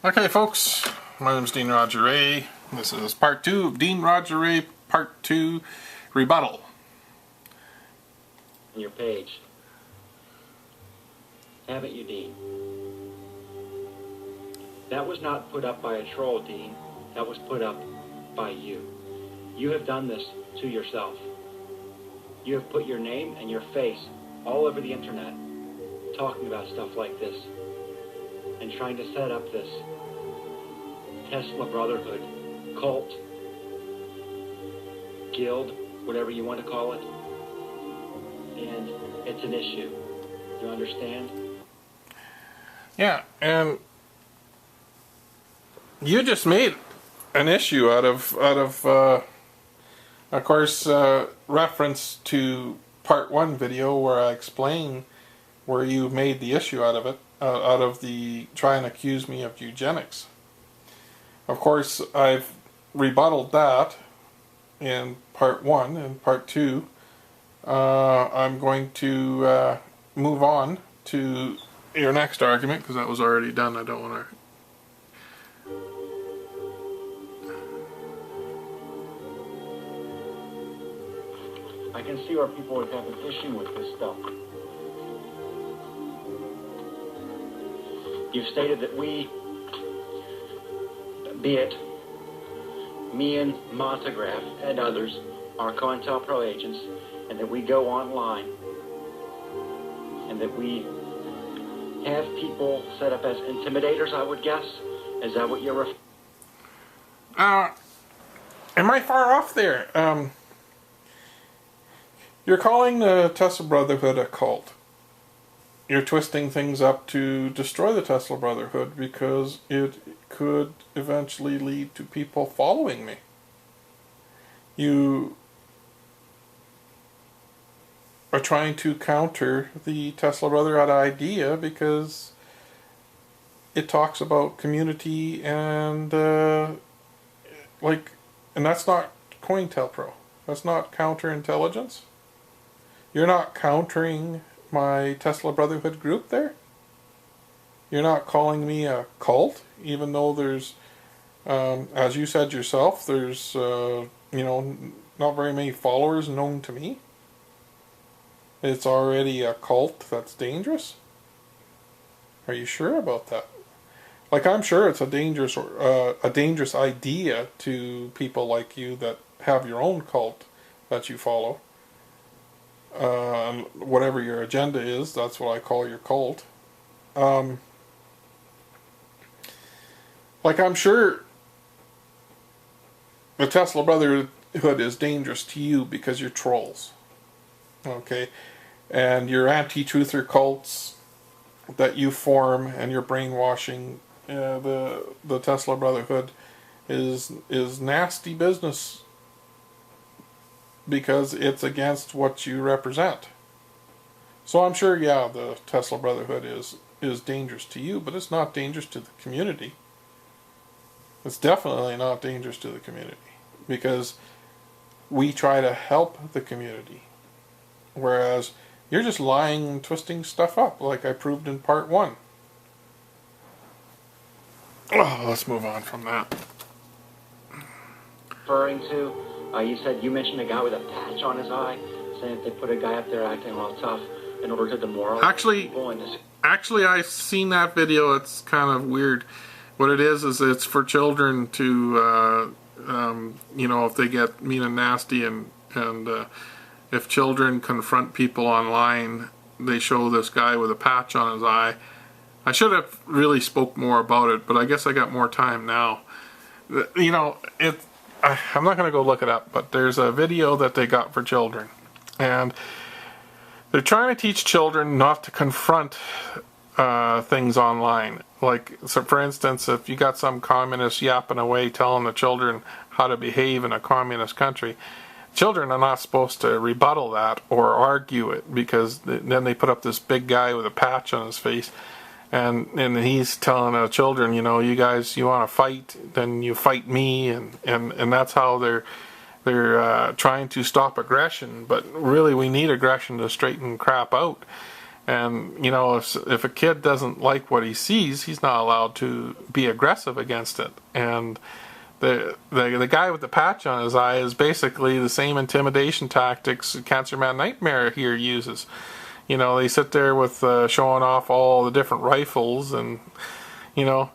Okay, folks, my name is Dean Roger Ray. This is part 2 of Dean Roger Ray, part 2, Rebuttal. On your page. Haven't you, Dean? That was not put up by a troll, Dean. That was put up by you. You have done this to yourself. You have put your name and your face all over the internet talking about stuff like this and trying to set up this Tesla Brotherhood, cult, guild, whatever you want to call it. And it's an issue. You understand? Yeah, and you just made an issue out of course, reference to part 1 video where I explain where you made the issue out of it, out of the try and accuse me of eugenics. Of course, I've rebutted that in part 1. In part 2, I'm going to move on to your next argument, because that was already done. I don't want to... I can see where people would have an issue with this stuff. You've stated that we, be it me and Montagraph and others, are COINTELPRO agents, and that we go online, and that we have people set up as intimidators, I would guess. Is that what you're referring to? Am I far off there? You're calling the Tesla Brotherhood a cult. You're twisting things up to destroy the Tesla Brotherhood because it could eventually lead to people following me. You are trying to counter the Tesla Brotherhood idea because it talks about community and and that's not COINTELPRO. That's not counterintelligence. You're not countering my Tesla Brotherhood group there. You're not calling me a cult, even though there's, as you said yourself, there's, not very many followers known to me. It's already a cult that's dangerous. Are you sure about that? Like, I'm sure it's a dangerous idea to people like you that have your own cult that you follow. Whatever your agenda is, that's what I call your cult. I'm sure the Tesla Brotherhood is dangerous to you because you're trolls. Okay? And your anti-truther cults that you form and your brainwashing the Tesla Brotherhood is nasty business because it's against what you represent. So I'm sure, yeah, the Tesla Brotherhood is dangerous to you, but it's not dangerous to the community. It's definitely not dangerous to the community because we try to help the community. Whereas you're just lying and twisting stuff up like I proved in part 1. Oh, let's move on from that. Referring to, you mentioned a guy with a patch on his eye, saying that they put a guy up there acting all tough in order to demoralize people. Actually, I've seen that video. It's kind of weird. What it is it's for children to, if they get mean and nasty, and if children confront people online, they show this guy with a patch on his eye. I should have really spoke more about it, but I guess I got more time now. I'm not going to go look it up, but there's a video that they got for children. And they're trying to teach children not to confront things online. So for instance, if you got some communist yapping away telling the children how to behave in a communist country, children are not supposed to rebuttal that or argue it, because then they put up this big guy with a patch on his face, and he's telling the children, you guys, you want to fight, then you fight me, and that's how they're trying to stop aggression. But really, we need aggression to straighten crap out. And, you know, if a kid doesn't like what he sees, he's not allowed to be aggressive against it. And the guy with the patch on his eye is basically the same intimidation tactics Cancer Man Nightmare here uses. You know, they sit there with showing off all the different rifles, and, you know,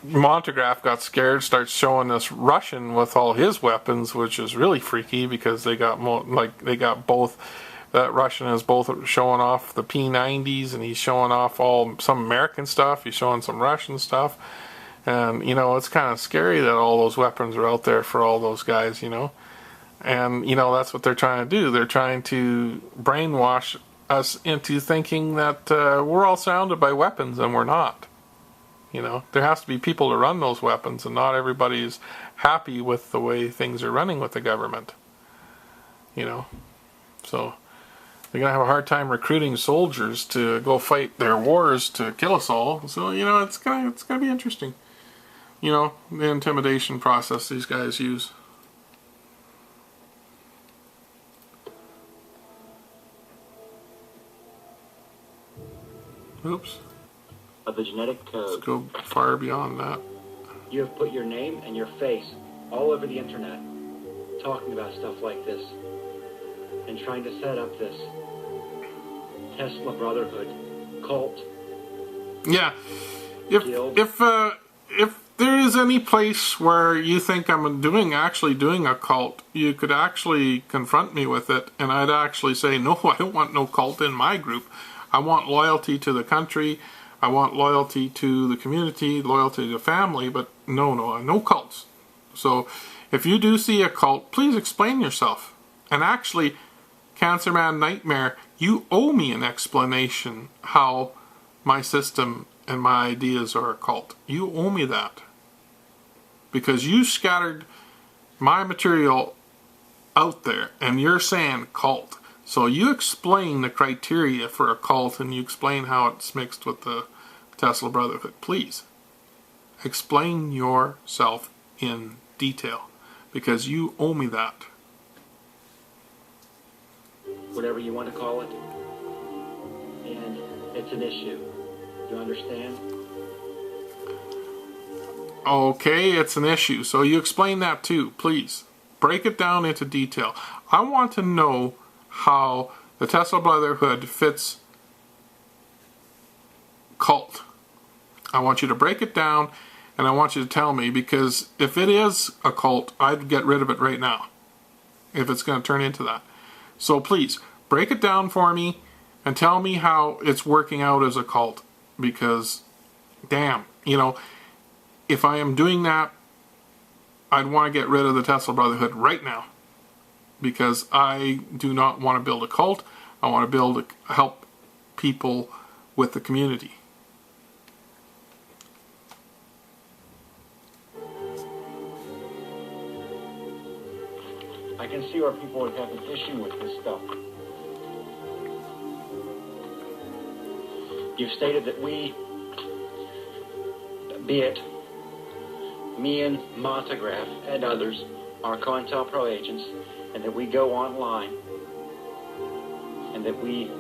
Montegraph got scared, starts showing this Russian with all his weapons, which is really freaky because they got they got both. That Russian is both showing off the P90s, and he's showing off some American stuff. He's showing some Russian stuff, and you know, it's kind of scary that all those weapons are out there for all those guys, you know. And you know, that's what they're trying to do. They're trying to brainwash us into thinking that we're all surrounded by weapons, and we're not. You know, there has to be people to run those weapons, and not everybody's happy with the way things are running with the government. You know, so they're gonna have a hard time recruiting soldiers to go fight their wars to kill us all. So you know, it's gonna be interesting. You know, the intimidation process these guys use. Oops. Of the genetic code. Let's go far beyond that. You have put your name and your face all over the internet, talking about stuff like this, and trying to set up this Tesla Brotherhood cult. Yeah, if there is any place where you think I'm actually doing a cult, you could actually confront me with it, and I'd actually say, no, I don't want no cult in my group. I want loyalty to the country. I want loyalty to the community, loyalty to the family, but no cults. So if you do see a cult, please explain yourself. And actually, Cancer Man Nightmare, you owe me an explanation how my system and my ideas are a cult. You owe me that. Because you scattered my material out there, and you're saying cult. So you explain the criteria for a cult, and you explain how it's mixed with the Tesla Brotherhood. Please explain yourself in detail, because you owe me that. Whatever you want to call it, and it's an issue. You understand? Okay, it's an issue. So you explain that too, please. Break it down into detail. I want to know how the Tesla Brotherhood fits cult. I want you to break it down, and I want you to tell me, because if it is a cult, I'd get rid of it right now if it's going to turn into that. So please, break it down for me and tell me how it's working out as a cult, because damn, you know, if I am doing that, I'd want to get rid of the Tesla Brotherhood right now, because I do not want to build a cult. I want to help people with the community. I can see where people would have an issue with this stuff. You've stated that we, be it me and Montegraph and others, are COINTELPRO agents, and that we go online, and that we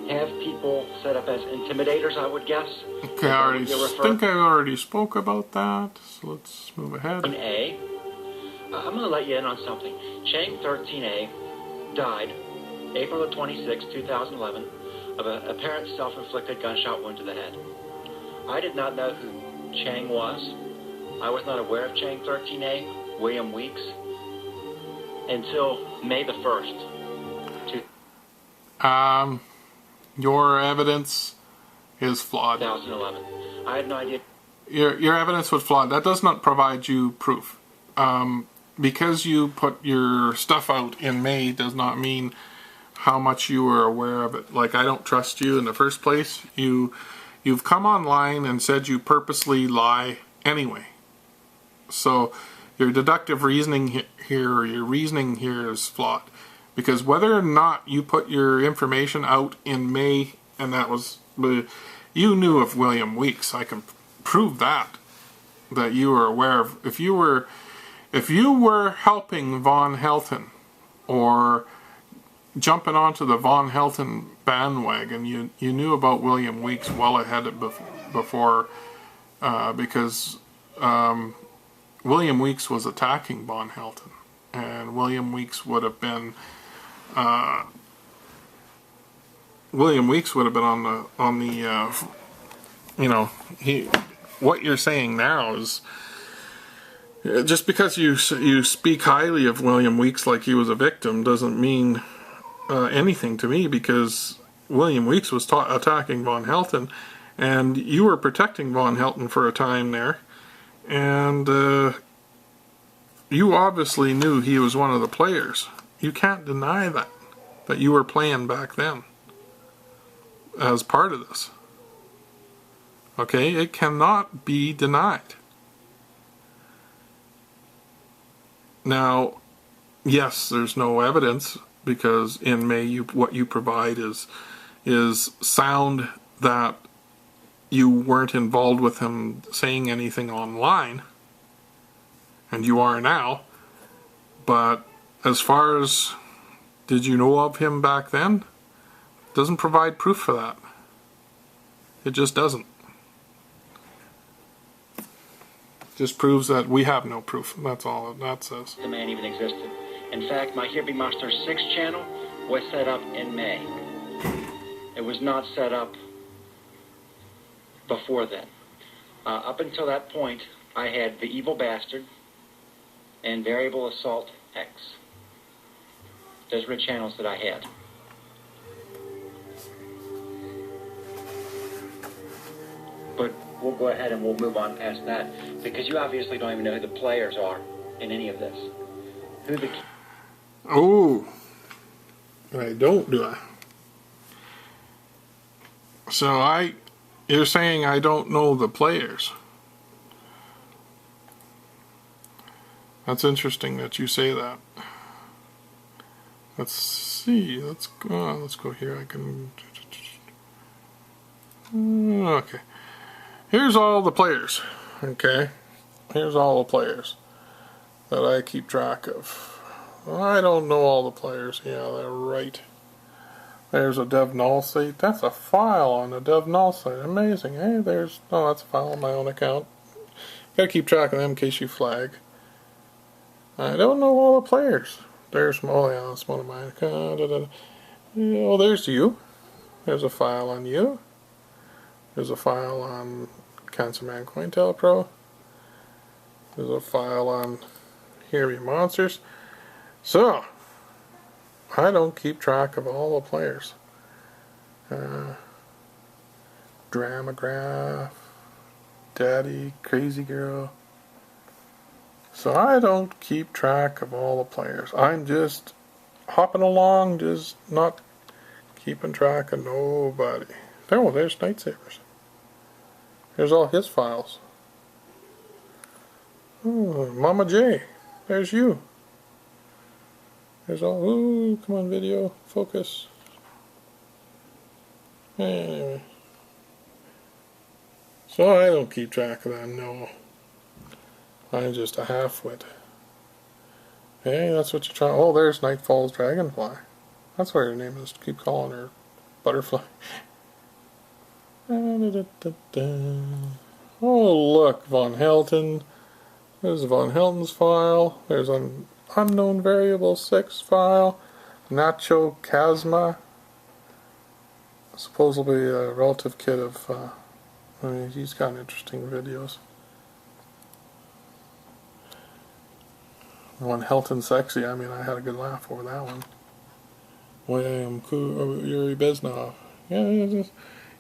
have people set up as intimidators, I would guess. Okay, I think I already spoke about that, so let's move ahead. 13A. I'm going to let you in on something. Chang 13A died April the 26th, 2011, of an apparent self-inflicted gunshot wound to the head. I did not know who Chang was. I was not aware of Chang 13A, William Weeks, until May the 1st. Your evidence is flawed. 2011. I had no idea. Your evidence was flawed. That does not provide you proof. Because you put your stuff out in May does not mean how much you were aware of it. Like, I don't trust you in the first place. You've come online and said you purposely lie anyway. So your deductive reasoning here, or your reasoning here, is flawed. Because whether or not you put your information out in May, and that was, you knew of William Weeks. I can prove that you were aware of. If you were helping Von Helton, or jumping onto the Von Helton bandwagon, you knew about William Weeks well ahead of before, because William Weeks was attacking Von Helton, and William Weeks would have been on the you know, what you're saying now is, just because you speak highly of William Weeks like he was a victim doesn't mean anything to me, because William Weeks was attacking Von Helton, and you were protecting Von Helton for a time there, and you obviously knew he was one of the players. You can't deny that you were playing back then as part of this. Okay, it cannot be denied. Now, yes, there's no evidence, because in May what you provide is sound that you weren't involved with him saying anything online, and you are now. But as far as did you know of him back then, doesn't provide proof for that. It just doesn't. Just proves that we have no proof. That's all that says. The man even existed. In fact, my Here Be Monster 6 channel was set up in May. It was not set up before then. Up until that point, I had The Evil Bastard and Variable Assault X. Those were the channels that I had. But we'll go ahead and we'll move on past that, because you obviously don't even know who the players are in any of this. Who the... Oh, I don't, do I? So you're saying I don't know the players. That's interesting that you say that. Let's see. Let's go here. I can. Okay. Here's all the players. Okay. Here's all the players that I keep track of. I don't know all the players. Yeah, they're right. There's a dev null site. That's a file on a dev null site. Amazing. Hey, that's a file on my own account. Gotta keep track of them in case you flag. I don't know all the players. There's, oh yeah, that's one of mine. Oh, there's you. There's a file on you. There's a file on Cancerman CoinTelePro. There's a file on Here Be Monsters. So, I don't keep track of all the players. Dramagraph, Daddy, Crazy Girl. So I don't keep track of all the players. I'm just hopping along, just not keeping track of nobody. Oh, there's Night Savers. There's all his files. Oh, Mama J, there's you. There's all, ooh, come on video, focus. Anyway. So I don't keep track of them, no. I'm just a half-wit. Hey, that's what you're trying, oh, there's Nightfall's Dragonfly. That's what her name is, keep calling her Butterfly. Oh, look, Von Helton. There's Von Helton's file. There's an unknown variable 6 file. Nacho Chasma. Supposedly a relative kid of, I mean, he's got interesting videos. Von Helton Sexy, I mean, I had a good laugh over that one. William Yuri Beznov.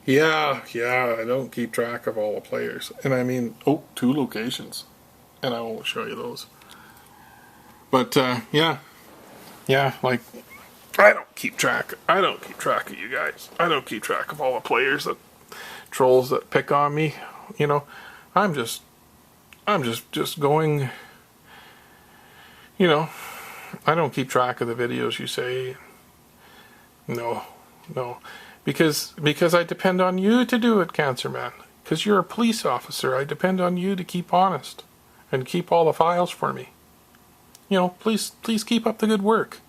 Yeah, I don't keep track of all the players. And I mean, 2 locations. And I won't show you those. But, yeah, like, I don't keep track of you guys. I don't keep track of all the players trolls that pick on me. You know, I'm just going, you know, I don't keep track of the videos you say. No. Because I depend on you to do it, Cancerman. Because you're a police officer. I depend on you to keep honest and keep all the files for me. You know, please keep up the good work.